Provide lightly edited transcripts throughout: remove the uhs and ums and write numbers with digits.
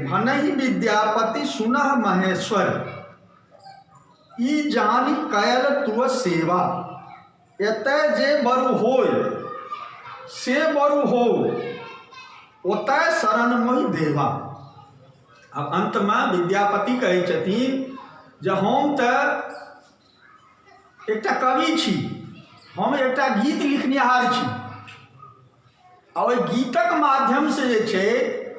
भनहि विद्यापति सुनह महेश्वर, ई जानि कयल तुअ सेवा। एतय जे बरु होय से बरु हो, ओतय शरण मोहि देवा। अब अंत में विद्यापति कहै छथिन जे हम तऽ एकटा कवि छी, हम एकटा गीत लिखनिहार छी, आ ओहि गीतक माध्यम से जे छै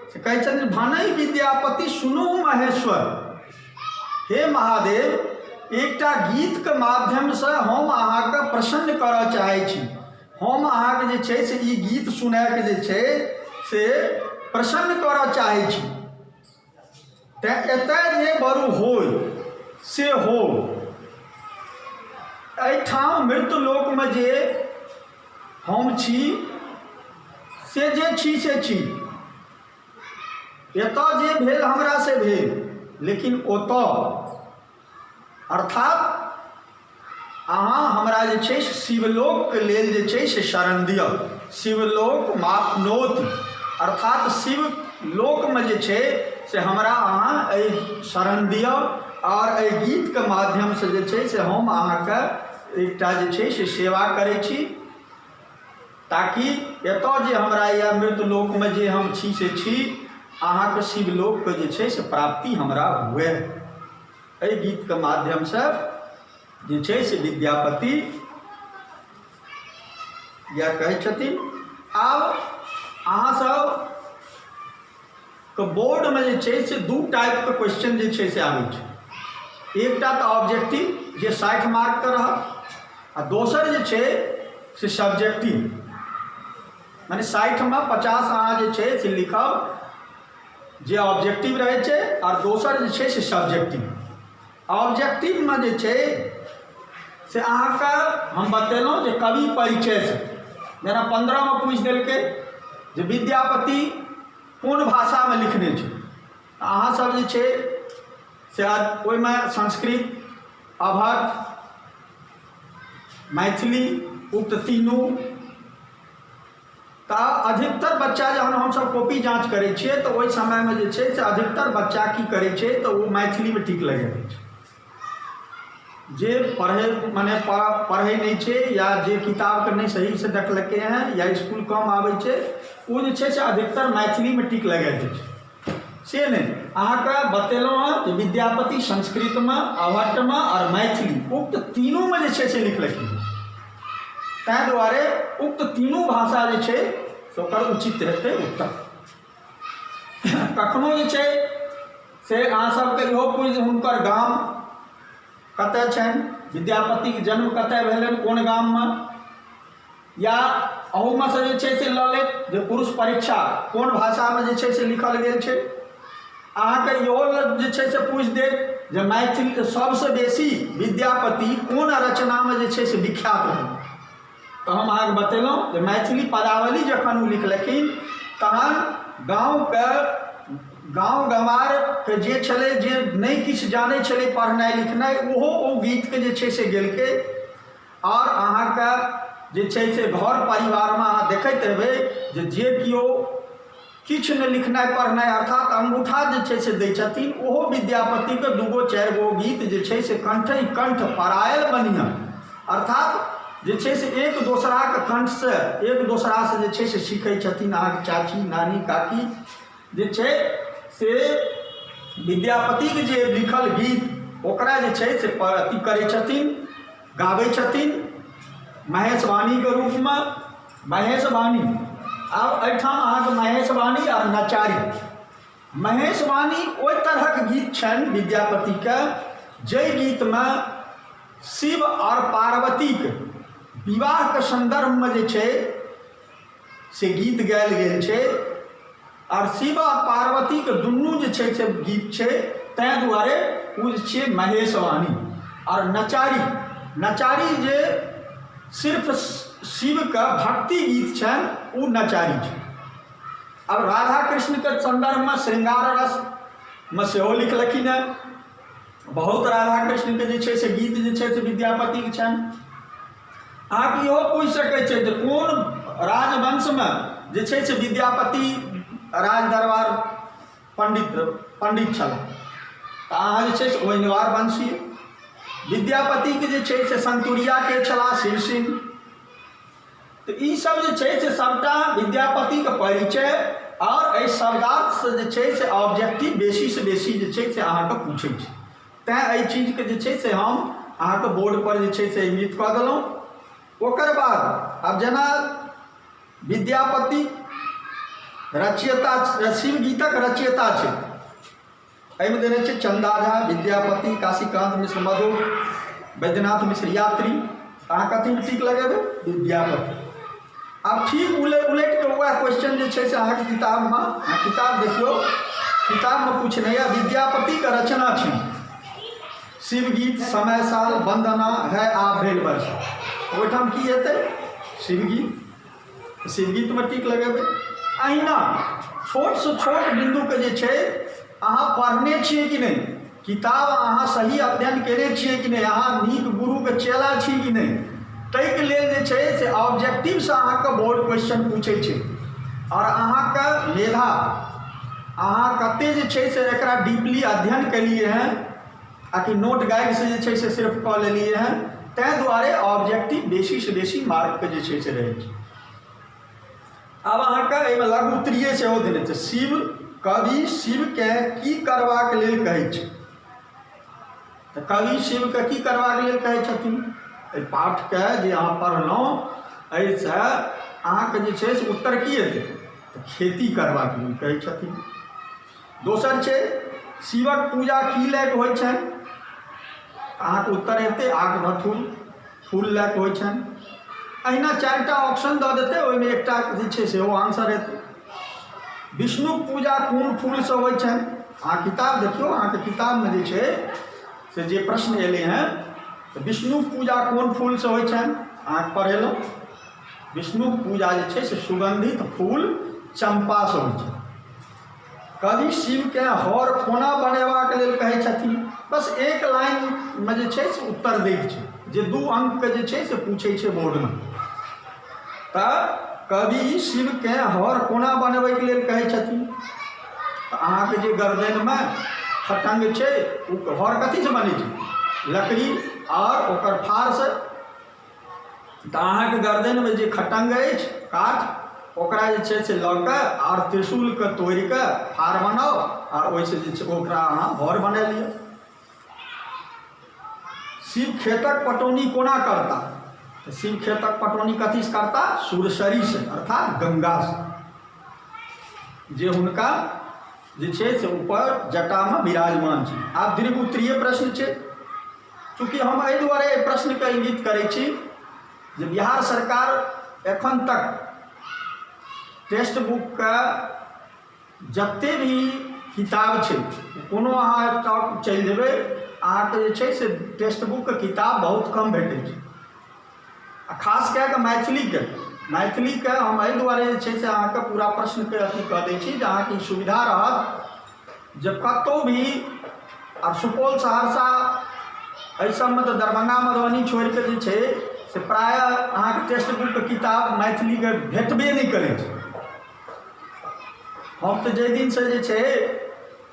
से कहै छथिन भनहि विद्यापति सुनू महेश्वर। हे महादेव, एकटा गीतके माध्यमसँ हम अहाँके प्रसन्न करऽ चाहै छी, हम अहाँके जे छै से ई गीत सुनाके जे छै से प्रसन्न करऽ चाहै छी। तेँ एतय जे बरु होय से हो। एहिठाम मृत्यलोकमे जे हम छी से जे छी से छी, एतऽ जे भेल हमरा से भेल, लेकिन ओतऽ अर्थात अहाँ हमरा जे छै से शिवलोकके लेल जे छै से शरण दिअ। शिवलोक मापनोति, अर्थात शिवलोकमे जे छै से हमरा अहाँ एहि शरण दिअ। और एहि गीतके माध्यमसँ जे छै से हम अहाँके एकटा जे छै से सेवा करै छी, ताकि एतऽ जे हमरा या मृतलोकमे जे हम छी से छी, अहाँके शिवलोकके जे छै से प्राप्ति हमरा हुए। एहि गीतके माध्यमसँ जे छै से विद्यापति या कहै छथिन। आब अहाँसब के बोर्डमे जे छै से दू टाइपके क्वेश्चन जे छै से आबै छै। एकटा तऽ ऑब्जेक्टिव जे 60 मार्कके रहत, आ दोसर जे छै से सब्जेक्टिव, माने 60 में 50 अहाँ जे छै से लिखब जे ऑब्जेक्टिव रहै छै, और दोसर जे छै से सब्जेक्टिव। ऑब्जेक्टिवमे जे छै से अहाँके हम बतेलहुँ जे कवि परिचयसँ, जेना 15 में पूछि देलकै जे विद्यापति कोन भाषामे लिखने छै, अहाँसब जे छै से ओहिमे संस्कृत, अवध, मैथिली, उक्त तीनू। तऽ अधिकतर बच्चा जहन हमसब कॉपी जाँच करै छियै तऽ ओहि समयमे जे छै से अधिकतर बच्चा की करै छै तऽ ओ मैथिलीमे टिक लगबै छै। जे पढ़ै नहीं छै, या जे किताबके नहीं सही से देखलकै हैं, या स्कूल कम आबै छै, वो जे छै से अधिकतर मैथिलीमे टिक लगा दै छै। से नहीं, अहाँके बतेलहुँ हँ जे विद्यापति संस्कृतमे, अवधमे और मैथिली उक्त तीनूमे जे छै से लिखलखिन। ताहि दुआरे उक्त तीनू भाषा जे छै से ओकर उचित हेतै उत्तर। कखनो जे छै से अहाँ सबके इहो पूछि हुनकर गाम कतऽ छनि, विद्यापतिके जन्म कतऽ भेलनि, कोन गाममे, या अहूमे से जे छै से लऽ लेत जे पुरुष परीक्षा कोन भाषामे जे छै से लिखल गेल छै। अहाँके इहो जे छै से पूछि देत जे मैथिली सबसँ बेसी विद्यापति कोन रचनामे जे छै से विख्यात रहै। तऽ हम अहाँके बतेलहुँ जे मैथिली पदावली जखन ओ लिखलखिन, तहन गाँव गंवारके जे छलै, जे नहीं किछु जानै छलै पढ़नाइ लिखनाइ, ओहो ओ गीतके जे छै से गेलकै। और अहाँके जे छै से घर परिवारमे अहाँ देखैत हेबै जे केओ किछु नहि लिखनाइ पढ़नाइ अर्थात अंगूठा जे छै से दै छथिन, ओहो विद्यापतिके 2-4 गो गीत जे छै से कंठे कंठ परायल बनिया, अर्थात जे छै से एक दोसराके कंठसँ एक दोसरासँ जे छै से सीखै छथिन। अहाँके चाची, नानी, काकी जे छै से विद्यापतिके जे लिखल गीत ओकरा जे छै से अथी करै छथिन, गाबै छथिन महेशवाणीके रूपमे। महेशवाणी, आब एहिठाम अहाँके महेशवाणी और नचारी। महेशवाणी ओहि तरहक गीत छनि विद्यापतिके जाहि गीतमे शिव और पार्वतीके विवाहके संदर्भमे जे छै से गीत गायल गेल छै, और शिव और पार्वतीके दुनू जे छै से गीत छै। ताहि दुआरे ओ जे छै महेशवाणी। और नचारी जे सिर्फ शिवके भक्ति गीत छनि, ओ नचारी छै। अब राधा कृष्णके संदर्भमे श्रृंगार रसमे सेहो लिखलखिन हैं। बहुत राधा कृष्णके जे छै से गीत जे छै से विद्यापतिके छनि। अहाँके इहो पूछि सकै छै जे कोन राजवंशमे जे छै से विद्यापति राज दरबार पंडित छलाह। तऽ अहाँ जे छै से ओहिनवार वंशी। विद्यापतिके जे छै से संतुरियाके छलाह शिव सिंह। तऽ ई सब जे छै से सबटा विद्यापतिके परिचय और एहि शब्दार्थसँ जे छै से ऑब्जेक्टिव बेसीसँ बेसी जे छै से अहाँके पूछै छै। तैँ एहि चीजके जे छै से हम अहाँके बोर्ड पर जे छै से इंगित कऽ देलहुँ। ओकर बाद आब जेना विद्यापति रचयिता, शिव गीतक रचयिता छै, एहिमे देने छै चंदा झा, विद्यापति, काशीकांत मिश्र मधुर, वैद्यनाथ मिश्र यात्री। अहाँ कथी टिक लगेबै? विद्यापति। आब ठीक उलटि कऽ वएह क्वेश्चन जे छै से अहाँके किताबमे, किताब देखियौ, किताबमे पूछने यऽ विद्यापतिके रचना छै शिव गीत, समय साल, वंदना, है आप भेल वर्षा। ओहिठाम की हेतै? शिव गीत। शिव गीतमे टिक लगेबै। अहिना छोटसँ छोट बिन्दुके जे छै अहाँ पढ़ने छियै कि नहीं, किताब अहाँ सही अध्ययन केने छियै कि नहीं, अहाँ नीक गुरुके चेला छी कि नहीं, ताहिके लेल जे छै से ऑब्जेक्टिवसँ अहाँके बोर्ड क्वेश्चन पूछै छै। और अहाँके मेधा, अहाँ कते जे छै से एकरा डीपली अध्ययन केलिए हैं आ कि नोट गाइडसँ जे छै से सिर्फ कऽ लेलिए हैं, ताहि दुआरे ऑब्जेक्टिव बेसीसँ बेसी मार्कके जे छै से रहै छै। आब अहाँके एहिमे लघु उत्तरीय सेहो देने छै। शिव, कवि शिवके की करबाक लेल कहै छै? तऽ कवि शिवके की करबाक लेल कहै छथिन? एहि पाठके जे अहाँ पढ़लहुँ एहिसँ अहाँके जे छै से उत्तर की हेतै? तऽ खेती करबाक लेल कहै छथिन। दोसर छै शिवक पूजा की लए कऽ होइ छनि? अहाँके उत्तर हेतै आक धथुर, फूल लए कऽ होइ छनि। अहिना 4टा ऑप्शन दऽ देतै, ओहिमे एकटा जे छै सेहो आंसर हेतै। विष्णुक पूजा कोन फूलसँ होइ छनि? अहाँ किताब देखियौ, अहाँके किताबमे जे छै से जे प्रश्न एलै हैं, तऽ विष्णुक पूजा कोन फूलसँ होइ छनि अहाँके पढ़ेलहुँ। विष्णुक पूजा जे छै से सुगंधित फूल चंपासँ होइ छै। कवि शिवके हर कोना बनेबाक लेल कहै छथिन? बस एक लाइनमे जे छै से उत्तर दैके छै, जे 2 अंकके जे छै से पूछै छै बोर्डमे। तऽ कवि शिवके हर कोना बनबैके लेल कहै छथिन? तऽ अहाँके जे गर्दनिमे खटंग छै ओ हर कथीसँ बनै छै? लकड़ी और ओकर फारसँ। तऽ अहाँके गर्दनिमे जे खटंग अछि काठ, ओकरा जे छै से लऽ कऽ और त्रिशूलके तोड़ि कऽ फार बनाउ और ओहिसँ जे छै ओकरा अहाँ हर बना लिअ। शिव खेतक पटौनी कोना करता? तऽ शिव खेतक पटौनी कथीसँ करता? सुरसरीसँ, अर्थात गंगासँ, जे हुनका जे छै से ऊपर जटामे विराजमान छै। आब दीर्घ उत्तरीय प्रश्न छै। चूँकि हम एहि दुआरे एहि प्रश्नके इंगित करै छी जे बिहार सरकार एखन तक टेक्स्ट बुकके जते भी किताब छै, कोनो अहाँ स्टॉक चलि जेबै, अहाँके जे छै से टेक्स्ट बुकके किताब बहुत कम भेटै छै। आ खास कए कऽ मैथिलीके हम एहि दुआरे जे छै से अहाँके पूरा प्रश्नके अथी कऽ दै छी जे अहाँके सुविधा रहत जे कतहु भी, आ सुपौल सहरसा एहि सबमे तऽ दरभंगा मधुबनी छोड़ि कऽ जे छै से प्रायः अहाँके टेक्स्ट बुकके किताब मैथिलीके भेटबे नहि करै छै। हम तऽ जाहि दिनसँ जे छै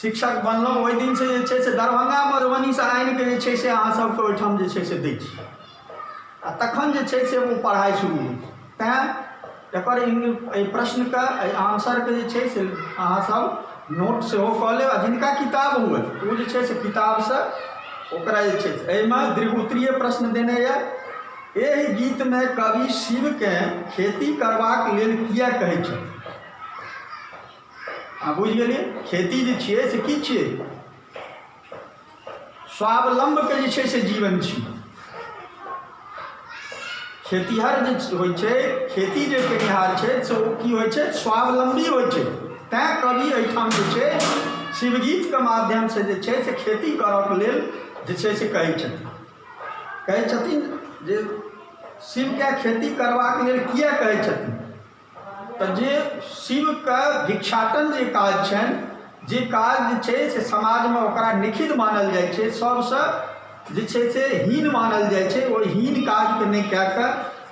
शिक्षक बनलहुँ ओहि दिनसँ जे छै से दरभंगा मधुबनीसँ आनिकऽ जे छै से अहाँ सबके ओहिठाम जे छै से दै छी, आ तखन जे छै से ओ पढ़ाइ शुरू होइ छै। तैँ एकर एहि प्रश्नके एहि आंसरके जे छै से अहाँसब नोट सेहो कऽ लेब, आ जिनका किताब हुए ओ जे छै से किताबसँ ओकरा जे छै से एहिमे दीर्घ उत्तरीय प्रश्न देने यऽ। एहि गीतमे कवि शिवके खेती करबाक लेल किया कहै छै? बुझि गेलिए? खेती जे छियै से की छियै? स्वावलंबके जे छै से जीवन छी। खेतीहर जे होइ छै, खेती जे केनिहार छै से ओ की होइ छै? स्वावलंबी होइ छै। तैँ कवि एहिठाम जे छै शिवगीतके माध्यमसँ जे छै से खेती करऽके लेल जे छै से कहै छथिन जे शिवके खेती करबाक लेल किया कहै छथिन? तऽ जे शिवके भिक्षाटन जे काज छनि, जे काज जे छै से समाजमे ओकरा निखिध मानल जाइ छै, सबसँ जे छै से हीन मानल जाइ छै, ओहि हीन काजके नहि कए कऽ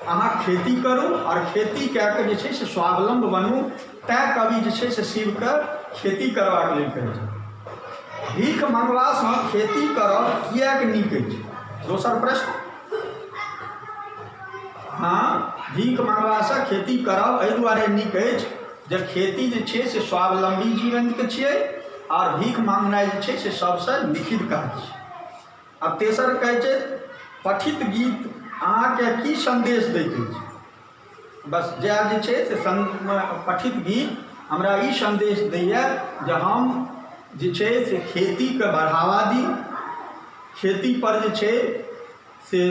अहाँ खेती करू और खेती कए कऽ जे छै से स्वावलंब बनू। तैँ कवि जे छै से शिवके खेती करबाक लेल कहै छै। भीख मंगलासँ खेती करब किएक नीक अछि? दोसर प्रश्न। हाँ, भीख मंगलासँ खेती करब एहि दुआरे नीक अछि जे खेती जे छै से स्वावलंबी जीवनके छियै और भीख मांगनाइ जे छै से सबसँ निषिद्ध काज छै। आ तेसर कहै छै पठित गीत अहाँके की संदेश दैत अछि? बस जएह जे छै से पठित गीत हमरा ई संदेश दैए जे हम जे छै से खेतीके बढ़ावा दी, खेती पर जे छै से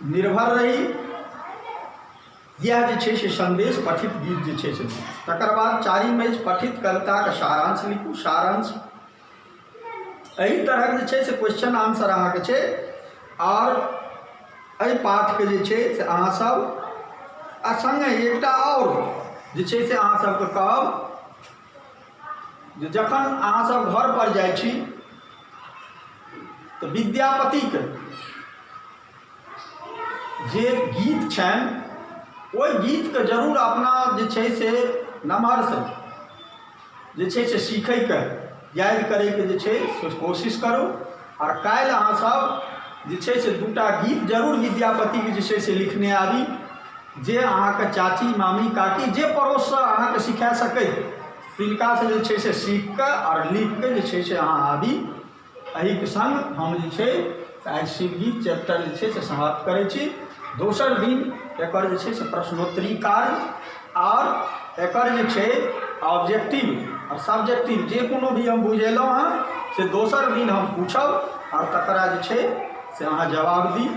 निर्भर रही, यह जे छै से संदेश पठित गीत जे छै से। तकर बाद चारिम अछि पठित कविताके सारांश लिखू। सारांश एहि तरहक जे छै से क्वेश्चन आंसर अहाँके छै और एहि पाठके जे छै से अहाँ सब आ संगे एकटा और जे छै से अहाँ सबके कहब जे जखन अहाँ सब घर पर जाइ छी तऽ विद्यापतिके जे गीत छनि ओहि गीतके जरूर अपना जे छै से नमहरसँ जे छै से सीखैके याद करैके जे छै से कोशिश करू। और काल्हि अहाँ सब जे छै से दूटा गीत जरूर विद्यापतिके जे छै से लिखने आबी, जे अहाँके चाची मामी काकी जे पड़ोससँ अहाँके सिखा सकै तिनकासँ जे छै से सीख कऽ और लिख कऽ जे छै से अहाँ आबी। एहिके संग हम जे छै से आइ शिवगीत चैप्टर जे छै से समाप्त करै छी। दोसर दिन एकर जे छै से प्रश्नोत्तरी कार्य और एकर जे छै ऑब्जेक्टिव और सब्जेक्टिव जे कोनो भी हम बुझेलहुँ हँ से दोसर दिन हम पूछब और तकरा जे छै से अहाँ जवाब दी।